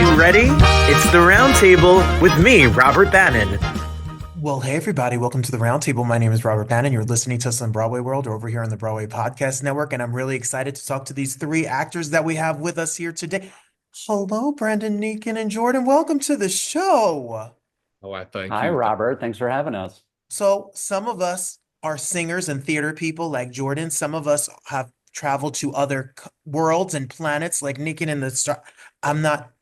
You ready? It's the Roundtable with me, Robert Bannon. Well, hey everybody, welcome to the Roundtable. My name is Robert Bannon. You're listening to us on Broadway World or over here on the Broadway Podcast Network, and I'm really excited to talk to these three actors that we have with us here today. Hello, Brandon, Nican, and Jordan. Welcome to the show. Oh, I thank Hi, you. Robert. Thanks for having us. So, some of us are singers and theater people like Jordan. Some of us have traveled to other worlds and planets like Nican and the star.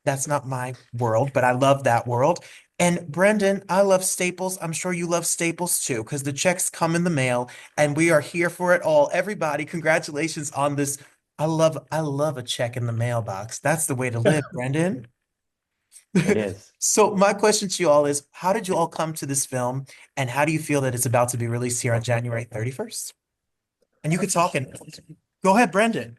That's not my world, but I love that world. And Brendan, I love Staples. I'm sure you love Staples too, because the checks come in the mail and we are here for it all. Everybody, congratulations on this. I love a check in the mailbox. That's the way to live, Brendan. It is. So my question to you all is, how did you all come to this film, and how do you feel that it's about to be released here on January 31st? And you could talk and go ahead, Brendan.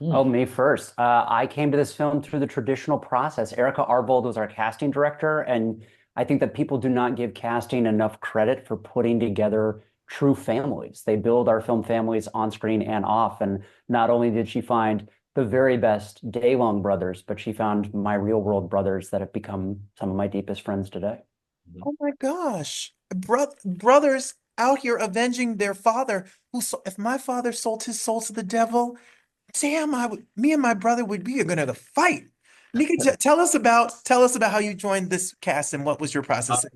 Oh, me first. I came to this film through the traditional process. Erica Arbold was our casting director, and I think that people do not give casting enough credit for putting together true families. They build our film families on screen and off. And not only did she find the very best Daylong brothers, but she found my real world brothers that have become some of my deepest friends today. Oh my gosh. Brothers out here avenging their father if my father sold his soul to the devil, damn, me and my brother would be gonna fight. Nika, tell us about how you joined this cast and what was your process?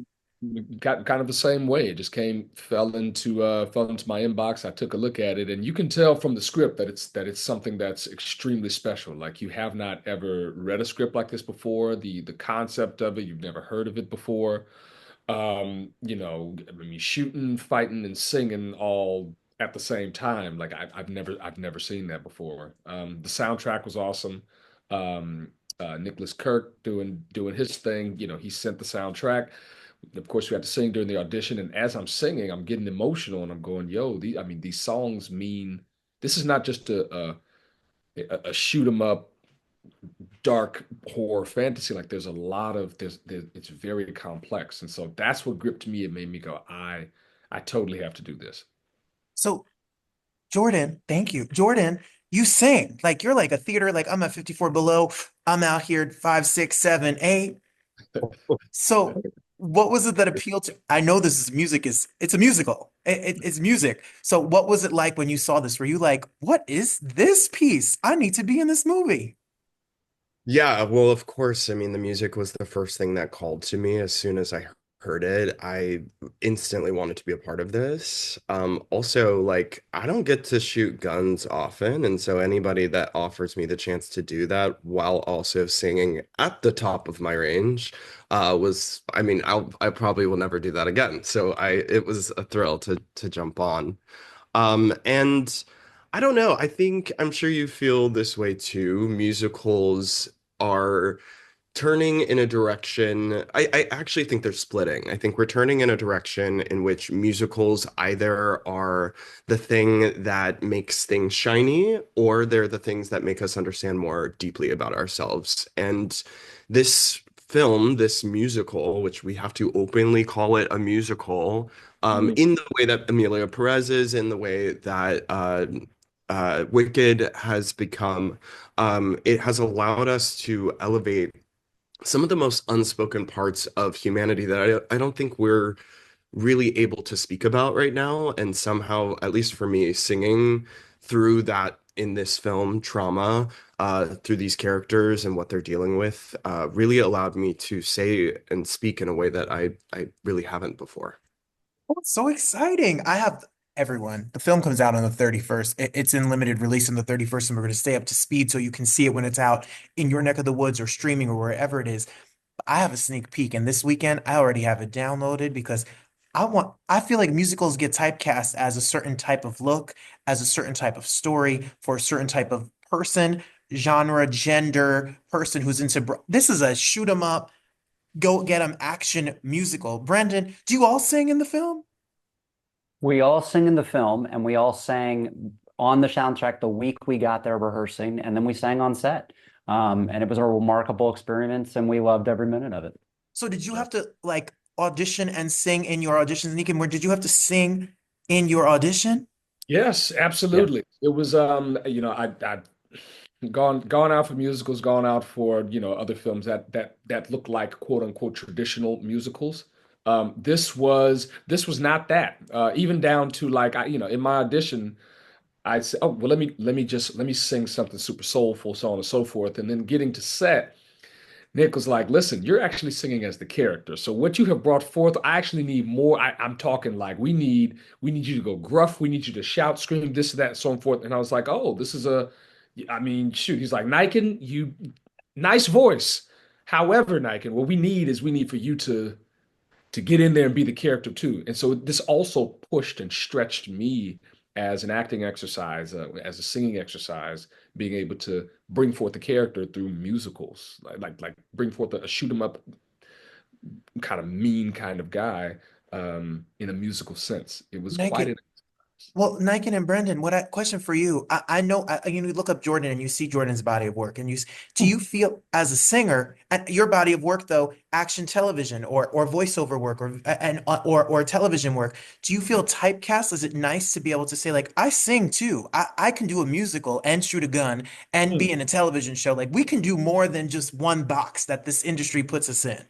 Got kind of the same way. It just fell into my inbox. I took a look at it, and you can tell from the script that it's something that's extremely special. Like you have not ever read a script like this before. The concept of it, you've never heard of it before. I mean, shooting, fighting, and singing all at the same time. Like I've never seen that before. The soundtrack was awesome. Nicholas Kirk doing his thing. He sent the soundtrack. Of course, we had to sing during the audition, and as I'm singing, I'm getting emotional, and I'm going, "Yo, these songs mean this is not just a shoot 'em up dark horror fantasy. Like there's a lot of it's very complex, and so that's what gripped me. It made me go, I totally have to do this." So Jordan, thank you. Jordan, you sing. Like you're like a theater, like I'm at 54 below. I'm out here at 5, 6, 7, 8. So what was it that appealed to? I know this is music it's a musical. It's music. So what was it like when you saw this? Were you like, what is this piece? I need to be in this movie. Yeah, well, of course. I mean, the music was the first thing that called to me as soon as I heard it. I instantly wanted to be a part of this. Also, like, I don't get to shoot guns often, and so anybody that offers me the chance to do that while also singing at the top of my range, I mean, I probably will never do that again. So it was a thrill to jump on. And I don't know. I'm sure you feel this way too. Musicals are turning in a direction. I actually think they're splitting. I think we're turning in a direction in which musicals either are the thing that makes things shiny, or they're the things that make us understand more deeply about ourselves. And this film, this musical, which we have to openly call it a musical, Mhm. in the way that Amelia Perez is, in the way that Wicked has become, it has allowed us to elevate some of the most unspoken parts of humanity that I don't think we're really able to speak about right now. And somehow, at least for me, singing through that in this film, trauma, through these characters and what they're dealing with, really allowed me to say and speak in a way that I really haven't before. Oh, it's so exciting. I have everyone. The film comes out on the 31st. It's in limited release on the 31st, and we're going to stay up to speed so you can see it when it's out in your neck of the woods or streaming or wherever it is. I have a sneak peek, and this weekend I already have it downloaded because I feel like musicals get typecast as a certain type of look, as a certain type of story for a certain type of person, genre, gender, person who's into this is a shoot 'em up, go get 'em action musical. Brendan, do you all sing in the film? We all sing in the film, and we all sang on the soundtrack the week we got there rehearsing, and then we sang on set. And it was a remarkable experience, and we loved every minute of it. So did you have to like audition and sing in your auditions, Nick? And where did you have to sing in your audition? Yes, Yeah. absolutely. It was, Gone out for musicals, gone out for, other films that look like quote unquote traditional musicals. This was not that. Even down to like in my audition, I said, oh well, let me sing something super soulful, so on and so forth. And then getting to set, Nick was like, listen, you're actually singing as the character. So what you have brought forth, I actually need more. I'm talking like we need you to go gruff, we need you to shout, scream, this, that, so on and forth. And I was like, oh, this is I mean, shoot. He's like, Nican, you nice voice. However, Nican, what we need for you to get in there and be the character too. And so this also pushed and stretched me as an acting exercise, as a singing exercise, being able to bring forth the character through musicals, like bring forth a shoot 'em up kind of mean kind of guy in a musical sense. It was quite Naked. an Well, Niken and Brendan, question for you? I know you look up Jordan and you see Jordan's body of work, and do you feel as a singer, and your body of work though, action television or voiceover work or television work, do you feel typecast? Is it nice to be able to say like I sing too? I can do a musical and shoot a gun and be in a television show. Like we can do more than just one box that this industry puts us in.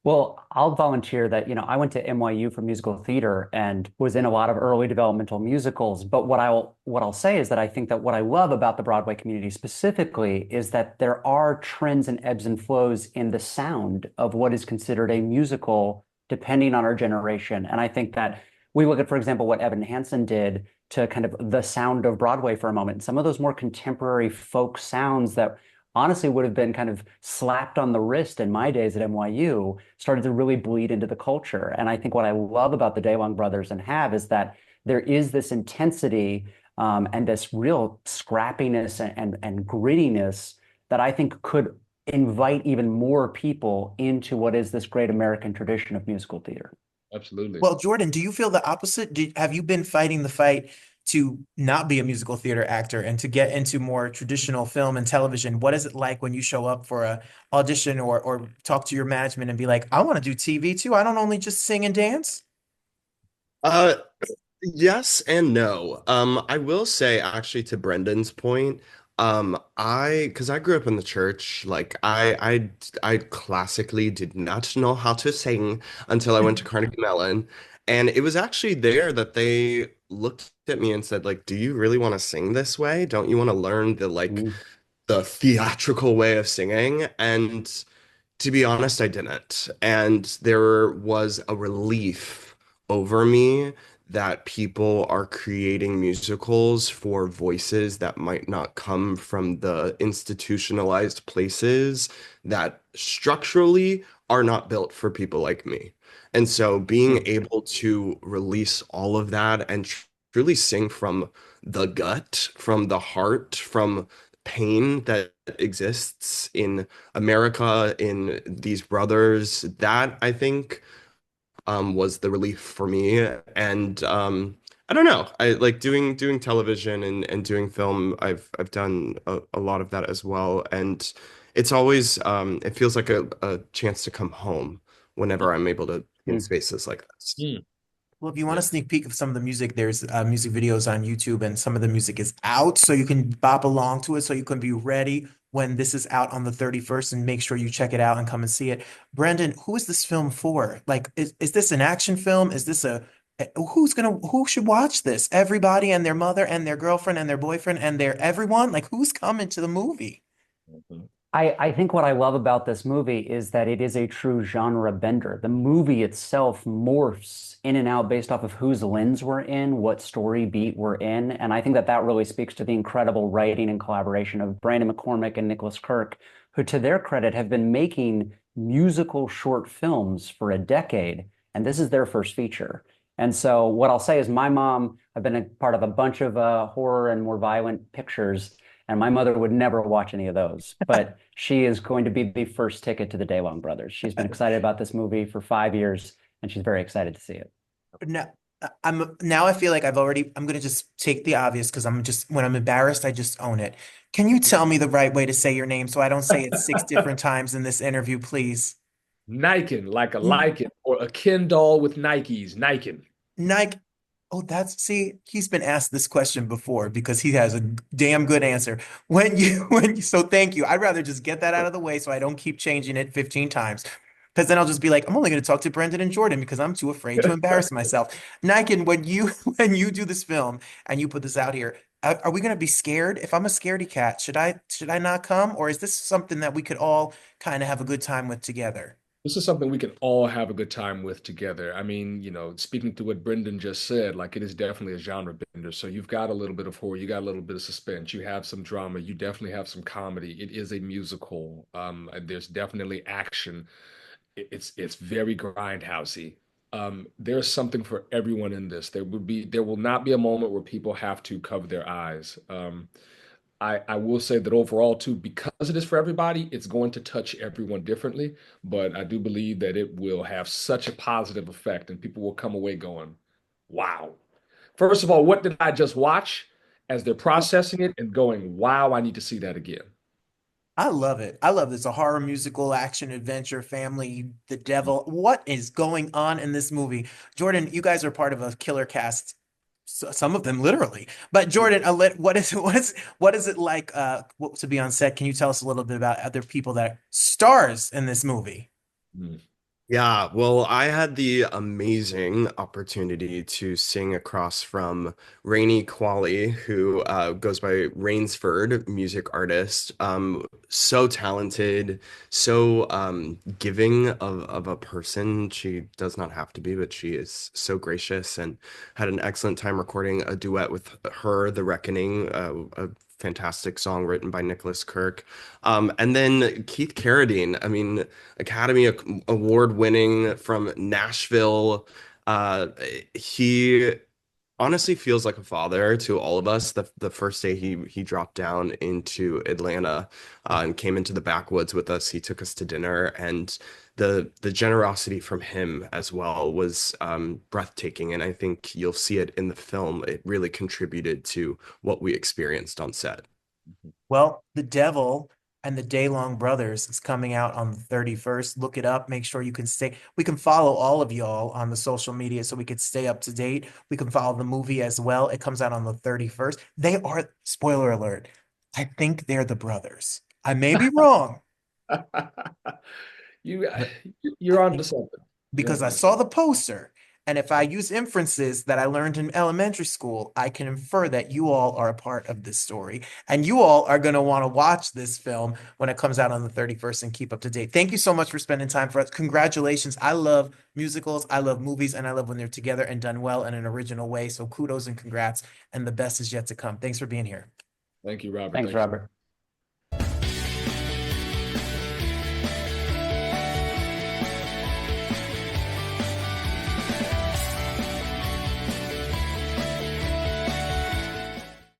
Well, I'll volunteer that, I went to NYU for musical theater and was in a lot of early developmental musicals. But what I'll say is that I think that what I love about the Broadway community specifically is that there are trends and ebbs and flows in the sound of what is considered a musical, depending on our generation. And I think that we look at, for example, what Evan Hansen did to kind of the sound of Broadway for a moment. Some of those more contemporary folk sounds that honestly would have been kind of slapped on the wrist in my days at NYU, started to really bleed into the culture. And I think what I love about the DeLong brothers and have is that there is this intensity and this real scrappiness and grittiness that I think could invite even more people into what is this great American tradition of musical theater. absolutely. Well, Jordan, do you feel the opposite? Have you been fighting the fight to not be a musical theater actor and to get into more traditional film and television? What is it like when you show up for a audition or talk to your management and be like, I want to do TV too. I don't only just sing and dance. Uh, yes and no. I will say actually to Brendan's point, because I grew up in the church, like I classically did not know how to sing until I went to Carnegie Mellon, and it was actually there that they looked at me and said, like, do you really want to sing this way? Don't you want to learn Mm. the theatrical way of singing? And to be honest, I didn't. And there was a relief over me that people are creating musicals for voices that might not come from the institutionalized places that structurally are not built for people like me. And so being able to release all of that and truly sing from the gut, from the heart, from pain that exists in America, in these brothers, that I think was the relief for me. And I don't know. I like doing television and doing film. I've done a lot of that as well. And it's always it feels like a chance to come home whenever I'm able to be in Mm. spaces like this. Mm, Well, if you want yeah. a sneak peek of some of the music, there's music videos on YouTube, and some of the music is out, so you can bop along to it, so you can be ready when this is out on the 31st, and make sure you check it out and come and see it. Brendan, who is this film for? Like, is this an action film? Is this who should watch this? Everybody and their mother and their girlfriend and their boyfriend and their everyone? Like, who's coming to the movie? Mhm. I think what I love about this movie is that it is a true genre bender. The movie itself morphs in and out based off of whose lens we're in, what story beat we're in. And I think that that really speaks to the incredible writing and collaboration of Brandon McCormick and Nicholas Kirk, who, to their credit, have been making musical short films for a decade. And this is their first feature. And so what I'll say is my mom, I've been a part of a bunch of horror and more violent pictures. And my mother would never watch any of those, but she is going to be the first ticket to the DeLong brothers. She's been excited about this movie for 5 years, and she's very excited to see it. Now, I feel like I'm gonna just take the obvious because when I'm embarrassed, I just own it. Can you tell me the right way to say your name so I don't say it six different times in this interview, please? Nican, like a N- lichen, or a Ken doll with Nikes. Nican. Nike. Oh, see, he's been asked this question before because he has a damn good answer. So thank you. I'd rather just get that out of the way so I don't keep changing it 15 times. Because then I'll just be like, I'm only going to talk to Brendan and Jordon because I'm too afraid to embarrass myself. Nican, when you do this film and you put this out here, are we going to be scared? If I'm a scaredy cat, should I not come? Or is this something that we could all kind of have a good time with together? This is something we can all have a good time with together. I mean, speaking to what Brendan just said, like it is definitely a genre bender. So you've got a little bit of horror, you got a little bit of suspense, you have some drama, you definitely have some comedy. It is a musical. And there's definitely action. It's very grindhousey. There's something for everyone in this. There will not be a moment where people have to cover their eyes. I will say that overall too, because it is for everybody, it's going to touch everyone differently. But I do believe that it will have such a positive effect, and people will come away going, "Wow!" First of all, what did I just watch? As they're processing it and going, "Wow, I need to see that again." I love it. I love this. A horror musical, action, adventure, family, the devil. What is going on in this movie? Jordon, you guys are part of a killer cast. Some of them literally. But Jordon, what is it like to be on set? Can you tell us a little bit about other people that are stars in this movie? Mm. Yeah, well, I had the amazing opportunity to sing across from Rainey Qualley, who goes by Rainsford, music artist. So talented, so giving of a person. She does not have to be, but she is so gracious and had an excellent time recording a duet with her, The Reckoning, a fantastic song written by Nicholas Kirk. And then Keith Carradine, I mean, Academy Award winning from Nashville. Uh, he honestly feels like a father to all of us. The first day he dropped down into Atlanta and came into the backwoods with us, he took us to dinner, and the generosity from him as well was breathtaking. And I think you'll see it in the film. It really contributed to what we experienced on set. Well, The Devil and the Daylong Brothers is coming out on the 31st. Look it up. Make sure you can we can follow all of y'all on the social media so we could stay up to date. We can follow the movie as well. It comes out on the 31st. They are, spoiler alert, I think they're the brothers. I may be wrong, You but I you're on to think something. You're because on I to saw something. the poster. And if I use inferences that I learned in elementary school, I can infer that you all are a part of this story. And you all are going to want to watch this film when it comes out on the 31st and keep up to date. Thank you so much for spending time for us. Congratulations. I love musicals, I love movies, and I love when they're together and done well in an original way. So kudos and congrats. And the best is yet to come. Thanks for being here. Thank you, Robert. Thanks, Thank you. Robert.